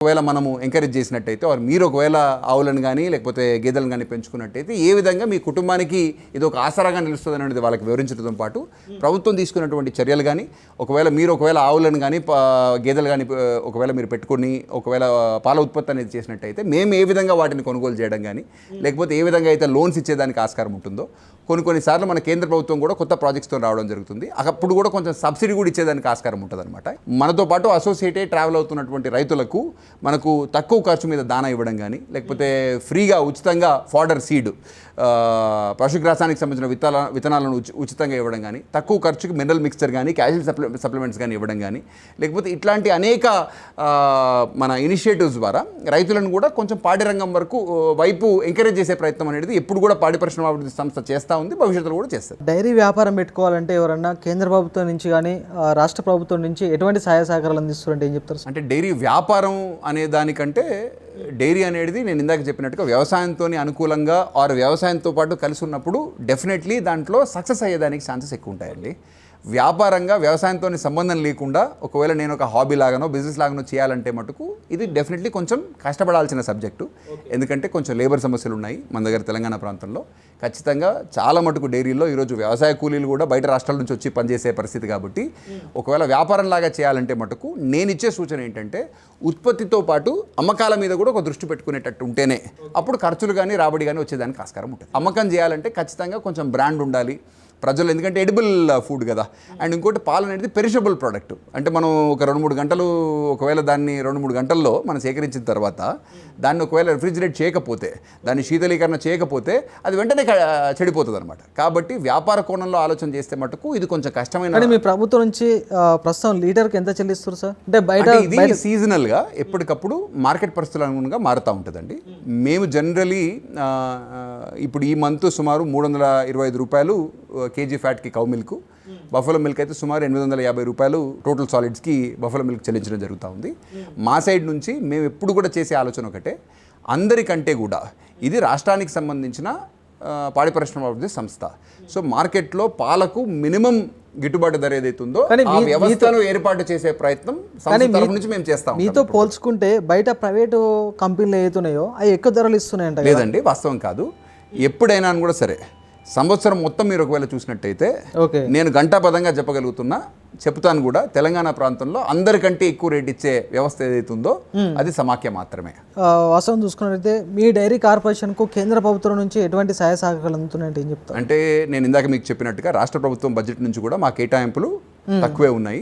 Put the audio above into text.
ఒకవేళ మనము ఎంకరేజ్ చేసినట్టయితే మీరు ఒకవేళ ఆవులను కానీ లేకపోతే గేదెలను కానీ పెంచుకున్నట్టయితే ఏ విధంగా మీ కుటుంబానికి ఇది ఒక ఆసరాగా నిలుస్తుంది అనేది వాళ్ళకి వివరించడంతో పాటు ప్రభుత్వం తీసుకున్నటువంటి చర్యలు కానీ ఒకవేళ ఆవులను కానీ గేదెలు కానీ ఒకవేళ మీరు పెట్టుకుని ఒకవేళ పాల ఉత్పత్తి అనేది చేసినట్టయితే మేము ఏ విధంగా వాటిని కొనుగోలు చేయడం కానీ లేకపోతే ఏ విధంగా అయితే లోన్స్ ఇచ్చేదానికి ఆస్కారం ఉంటుందో కొన్నిసార్లు మన కేంద్ర ప్రభుత్వం కూడా కొత్త ప్రాజెక్ట్స్తో రావడం జరుగుతుంది. అప్పుడు కూడా కొంచెం సబ్సిడీ కూడా ఇచ్చేదానికి ఆస్కారం ఉంటుంది అనమాట. మనతో పాటు అసోసియేటెడ్ ట్రావెల్ అవుతున్నటువంటి రైతులకు మనకు తక్కువ ఖర్చు మీద దానా ఇవ్వడం కానీ లేకపోతే ఫ్రీగా ఉచితంగా ఫాడర్ సీడ్ పశుగ్రాసానికి సంబంధించిన విత్తనాలను ఉచితంగా ఇవ్వడం కానీ తక్కువ ఖర్చుకి మినరల్ మిక్స్చర్ కానీ క్యాల్షియం సప్లిమెంట్స్ కానీ ఇవ్వడం కానీ లేకపోతే ఇట్లాంటి అనేక మన ఇనిషియేటివ్స్ ద్వారా రైతులను కూడా కొంచెం పాడి రంగం వైపు ఎంకరేజ్ చేసే ప్రయత్నం అనేది ఎప్పుడు కూడా పాడి పరిశ్రమ అభివృద్ధి సంస్థ చేస్తూ ఉంది, భవిష్యత్తులో కూడా చేస్తారు. డైరీ వ్యాపారం పెట్టుకోవాలంటే ఎవరన్నా కేంద్ర ప్రభుత్వం నుంచి కానీ రాష్ట్ర ప్రభుత్వం నుంచి ఎటువంటి సహాయ సహకారాలు అందిస్తారంటే ఏం చెప్తారు? అంటే డైరీ వ్యాపారం అనే దానికంటే డైరీ అనేది నేను ఇందాక చెప్పినట్టుగా వ్యవసాయంతో అనుకూలంగా వ్యవసాయంతో పాటు కలిసి ఉన్నప్పుడు డెఫినెట్లీ దాంట్లో సక్సెస్ అయ్యేదానికి ఛాన్సెస్ ఎక్కువ ఉంటాయండి. వ్యాపారంగా వ్యవసాయంతో సంబంధం లేకుండా ఒకవేళ నేను ఒక హాబీ లాగానో బిజినెస్ లాగానో చేయాలంటే మటుకు ఇది డెఫినెట్లీ కొంచెం కష్టపడాల్సిన సబ్జెక్టు. ఎందుకంటే కొంచెం లేబర్ సమస్యలు ఉన్నాయి మన దగ్గర తెలంగాణ ప్రాంతంలో. ఖచ్చితంగా చాలా మటుకు డైరీలో ఈరోజు వ్యవసాయ కూలీలు కూడా బయట రాష్ట్రాల నుంచి వచ్చి పనిచేసే పరిస్థితి కాబట్టి ఒకవేళ వ్యాపారం లాగా చేయాలంటే మటుకు నేను ఇచ్చే సూచన ఏంటంటే ఉత్పత్తితో పాటు అమ్మకాల మీద కూడా ఒక దృష్టి పెట్టుకునేటట్టు ఉంటేనే అప్పుడు ఖర్చులు కానీ రాబడి కానీ వచ్చేదానికి ఆస్కారం ఉంటుంది. అమ్మకం చేయాలంటే ఖచ్చితంగా కొంచెం బ్రాండ్ ఉండాలి ప్రజలు, ఎందుకంటే ఎడిబుల్ ఫుడ్ కదా. అండ్ ఇంకోటి పాలు అనేది పెరిషబుల్ ప్రోడక్ట్. అంటే మనం ఒక 2-3 గంటలు ఒకవేళ దాన్ని 2-3 గంటల్లో మనం సేకరించిన తర్వాత దాన్ని ఒకవేళ రిఫ్రిజిరేట్ చేయకపోతే దాన్ని శీతలీకరణ చేయకపోతే అది వెంటనే చెడిపోతుంది అనమాట. కాబట్టి వ్యాపార కోణంలో ఆలోచన చేస్తే మటుకు ఇది కొంచెం కష్టమైన. మీ ప్రభుత్వం నుంచి ప్రస్తుతం లీటర్కి ఎంత చెల్లిస్తారు సార్? అంటే బయట ఇది సీజనల్గా ఎప్పటికప్పుడు మార్కెట్ పరిస్థితుల అనుగుణంగా మారుతూ ఉంటుందండి. మేము జనరలీ ఇప్పుడు ఈ మంత్ సుమారు 325 రూపాయలు కేజీ ఫ్యాట్కి కౌ మిల్క్, బఫలో మిల్క్ అయితే సుమారు 850 రూపాయలు టోటల్ సాలిడ్స్కి బఫలో మిల్క్ చెల్లించడం జరుగుతూ ఉంది. మా సైడ్ నుంచి మేము ఎప్పుడు కూడా చేసే ఆలోచన ఒకటే, అందరికంటే కూడా ఇది రాష్ట్రానికి సంబంధించిన పాడి పరిశ్రమ అభివృద్ధి సంస్థ. సో మార్కెట్లో పాలకు మినిమం గిట్టుబాటు ధర ఏదైతుందో ఆ వ్యవస్థను ఏర్పాటు చేసే ప్రయత్నం సంస్థ తరఫు నుంచి మేము చేస్తాం. మీతో పోల్చుకుంటే బయట ప్రైవేటు కంపెనీలు ఏతున్నాయో అవి ఎక్కువ ధరలు ఇస్తున్నాయంట. లేదండి, వాస్తవం కాదు. ఎప్పుడైనా కూడా సరే సంవత్సరం మొత్తం మీరు ఒకవేళ చూసినట్టయితే నేను ఘంటాపదంగా చెప్తాను కూడా, తెలంగాణ ప్రాంతంలో అందరికంటే ఎక్కువ రేట్ ఇచ్చే వ్యవస్థ ఏదైతుందో అది సమాఖ్య మాత్రమే. వాస్తవం చూసుకున్నట్లయితే మీ డైరీ కార్పొరేషన్కు కేంద్ర ప్రభుత్వం నుంచి ఎటువంటి సహాయ సహకారాలు అందుతున్నాయంటే ఏం చెప్తారు? అంటే నేను ఇందాక మీకు చెప్పినట్టుగా రాష్ట్ర ప్రభుత్వం బడ్జెట్ నుంచి కూడా మా కేటాయింపులు తక్కువే ఉన్నాయి.